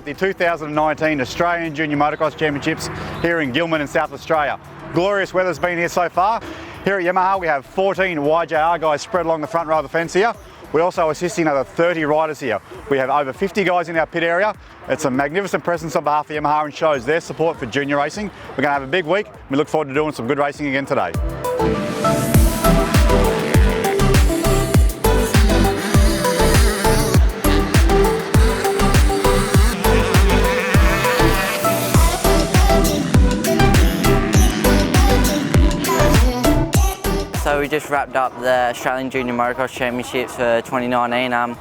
the 2019 Australian Junior Motocross Championships here in Gilman in South Australia. Glorious weather's been here so far. Here at Yamaha we have 14 GYTR guys spread along the front row of the fence here. We're also assisting over 30 riders here. We have over 50 guys in our pit area. It's a magnificent presence on behalf of Yamaha and shows their support for junior racing. We're going to have a big week. We look forward to doing some good racing again today. So we just wrapped up the Australian Junior Motocross Championships for 2019.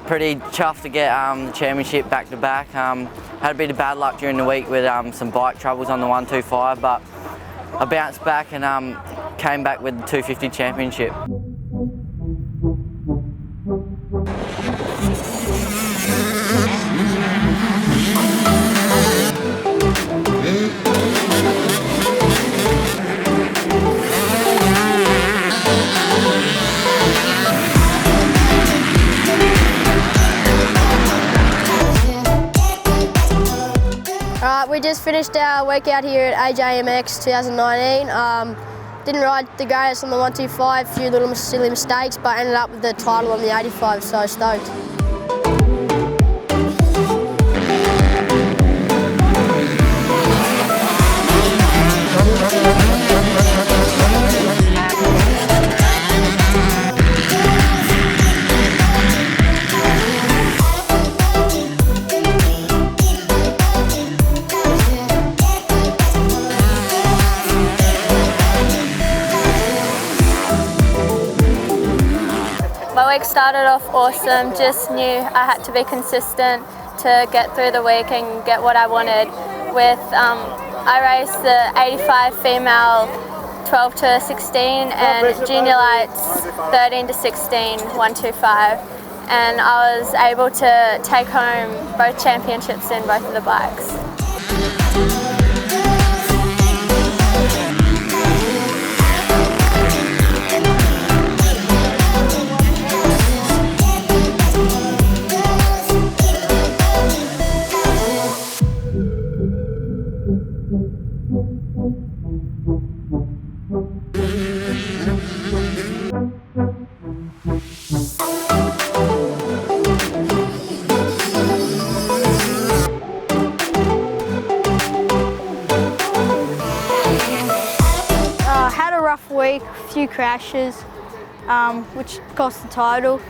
Pretty chuffed to get the championship back to back. Had a bit of bad luck during the week with some bike troubles on the 125, but I bounced back and came back with the 250 championship. We just finished our workout here at AJMX 2019. Didn't ride the greatest on the 125, a few little silly mistakes, but ended up with the title on the 85, so stoked. My week started off awesome, just knew I had to be consistent to get through the week and get what I wanted. I raced the 85 female 12 to 16 and junior lights 13 to 16 125, and I was able to take home both championships in both of the bikes. Had a rough week, a few crashes, which cost the title,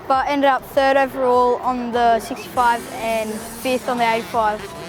but ended up third overall on the 65 and fifth on the 85.